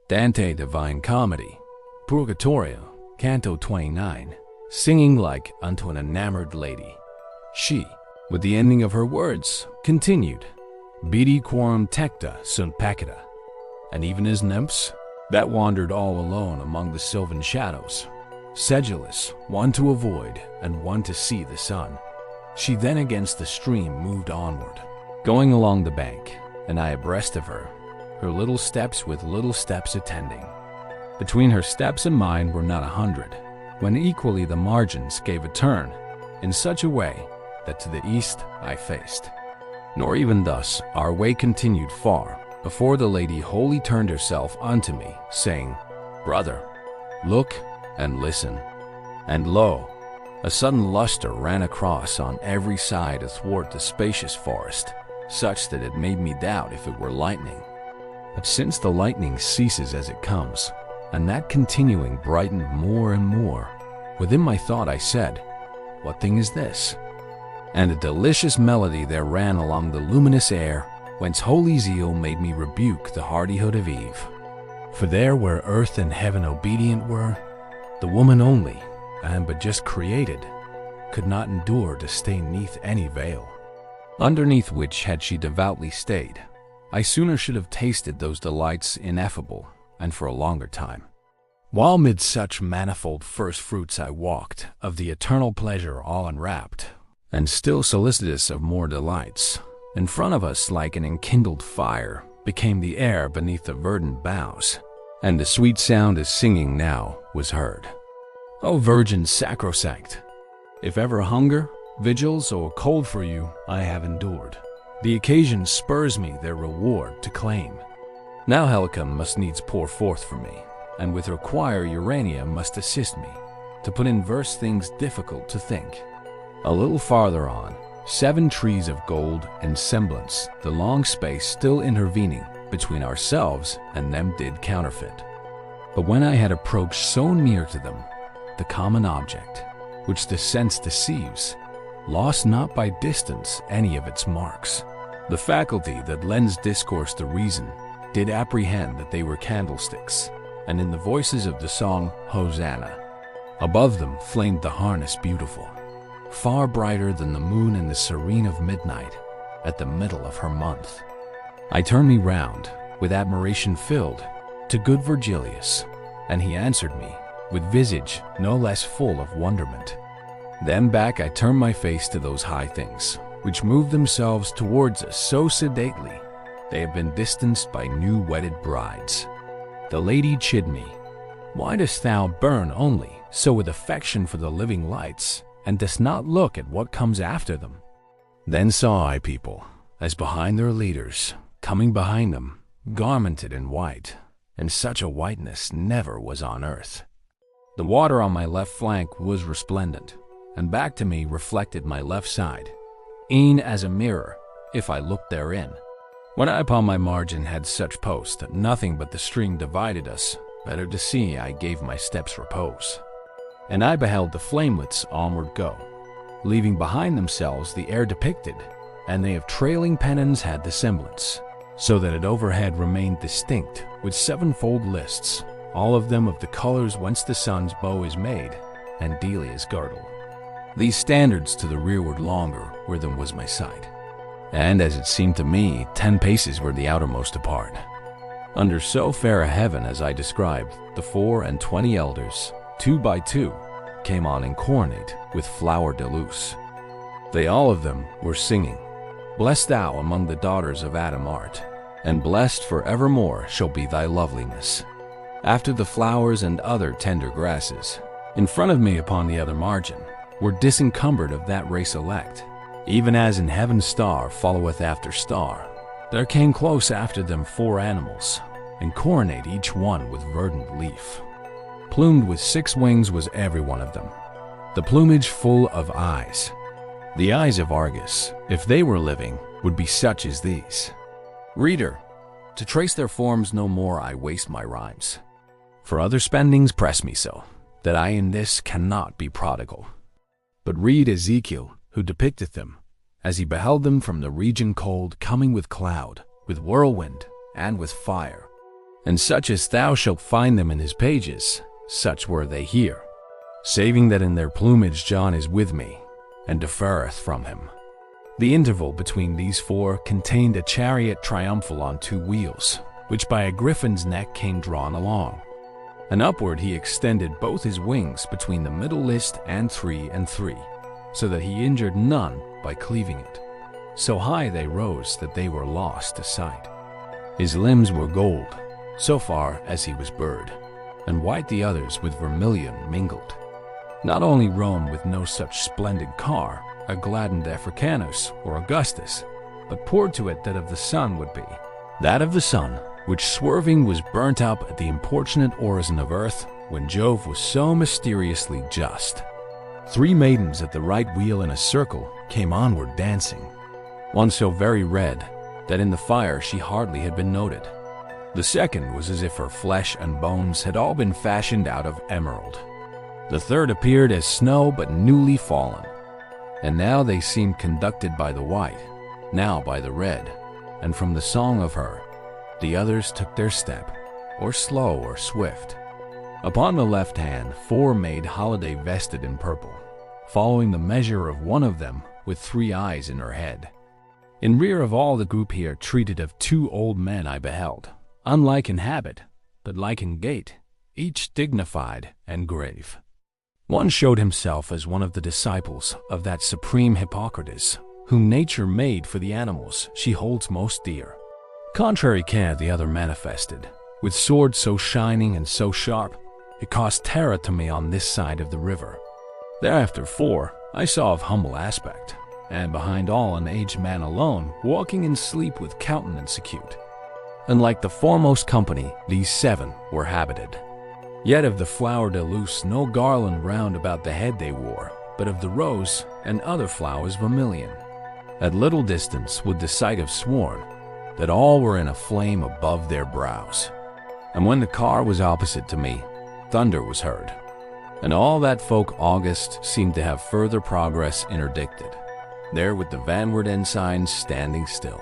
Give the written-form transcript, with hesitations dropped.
Dante Divine Comedy, Purgatorio, Canto 29, singing like unto an enamored lady. She, with the ending of her words, continued, Bidi quorum tecta sunt pacita, and even as nymphs that wandered all alone among the sylvan shadows, sedulous, one to avoid and one to see the sun, she then against the stream moved onward, going along the bank, and I abreast of her, her little steps with little steps attending. Between her steps and mine were not 100, when equally the margins gave a turn, in such a way that to the east I faced. Nor even thus our way continued far, before the lady wholly turned herself unto me, saying, Brother, look and listen. And lo, a sudden luster ran across on every side athwart the spacious forest, such that it made me doubt if it were lightning. But since the lightning ceases as it comes, and that continuing brightened more and more, within my thought I said, What thing is this? And a delicious melody there ran along the luminous air, whence holy zeal made me rebuke the hardihood of Eve. For there where earth and heaven obedient were, the woman only, and but just created, could not endure to stay neath any veil, underneath which had she devoutly stayed. I sooner should have tasted those delights ineffable, and for a longer time. While mid such manifold first fruits I walked, of the eternal pleasure all enwrapped, and still solicitous of more delights, in front of us like an enkindled fire became the air beneath the verdant boughs, and the sweet sound of singing now was heard. O Virgin sacrosanct, if ever hunger, vigils, or cold for you I have endured, the occasion spurs me their reward to claim. Now Helicon must needs pour forth for me, and with her choir Urania must assist me, to put in verse things difficult to think. A little farther on, 7 trees of gold and semblance, the long space still intervening between ourselves and them did counterfeit. But when I had approached so near to them, the common object, which the sense deceives, lost not by distance any of its marks. The faculty that lends discourse to reason did apprehend that they were candlesticks, and in the voices of the song Hosanna, above them flamed the harness beautiful, far brighter than the moon in the serene of midnight at the middle of her month. I turned me round, with admiration filled, to good Virgilius, and he answered me with visage no less full of wonderment. Then back I turned my face to those high things, which moved themselves towards us so sedately, they have been distanced by new wedded brides. The lady chid me, Why dost thou burn only so with affection for the living lights, and dost not look at what comes after them? Then saw I people, as behind their leaders, coming behind them, garmented in white, and such a whiteness never was on earth. The water on my left flank was resplendent, and back to me reflected my left side, e'en as a mirror, if I looked therein. When I upon my margin had such post that nothing but the stream divided us, better to see I gave my steps repose. And I beheld the flamelets onward go, leaving behind themselves the air depicted, and they of trailing pennons had the semblance, so that it overhead remained distinct with 7-fold lists, all of them of the colors whence the sun's bow is made, and Delia's girdle. These standards to the rearward longer where than was my sight, and as it seemed to me 10 paces were the outermost apart. Under so fair a heaven as I described, the 24 elders, 2 by 2, came on in coronate with flower de luce. They all of them were singing, Blessed thou among the daughters of Adam art, and blessed for evermore shall be thy loveliness. After the flowers and other tender grasses, in front of me upon the other margin, were disencumbered of that race elect, even as in heaven's star followeth after star. There came close after them 4 animals, and coronate each one with verdant leaf. Plumed with 6 wings was every one of them, the plumage full of eyes. The eyes of Argus, if they were living, would be such as these. Reader, to trace their forms no more I waste my rhymes, for other spendings press me so, that I in this cannot be prodigal. But read Ezekiel, who depicteth them, as he beheld them from the region cold, coming with cloud, with whirlwind, and with fire, and such as thou shalt find them in his pages, such were they here. Saving that in their plumage John is with me, and deferreth from him. The interval between these four contained a chariot triumphal on 2 wheels, which by a griffin's neck came drawn along. And upward he extended both his wings between the middle list and 3 and 3, so that he injured none by cleaving it. So high they rose that they were lost to sight. His limbs were gold, so far as he was bird, and white the others with vermilion mingled. Not only Rome with no such splendid car, a gladdened Africanus or Augustus, but poured to it that of the sun would be, that of the sun, which swerving was burnt up at the importunate orison of earth, when Jove was so mysteriously just. 3 maidens at the right wheel in a circle came onward dancing, one so very red that in the fire she hardly had been noted. The second was as if her flesh and bones had all been fashioned out of emerald. The third appeared as snow but newly fallen, and now they seemed conducted by the white, now by the red, and from the song of her, the others took their step, or slow or swift. Upon the left hand 4 made holiday vested in purple, following the measure of one of them with 3 eyes in her head. In rear of all the group here treated of 2 old men I beheld, unlike in habit, but like in gait, each dignified and grave. One showed himself as one of the disciples of that supreme Hippocrates, whom nature made for the animals she holds most dear. Contrary care the other manifested, with sword so shining and so sharp, it caused terror to me on this side of the river. Thereafter 4 I saw of humble aspect, and behind all an aged man alone, walking in sleep with countenance acute. And like the foremost company, these 7 were habited. Yet of the flower de luce no garland round about the head they wore, but of the rose and other flowers vermilion. At little distance would the sight have sworn that all were in a flame above their brows. And when the car was opposite to me, thunder was heard, and all that folk august seemed to have further progress interdicted, there with the vanward ensigns standing still.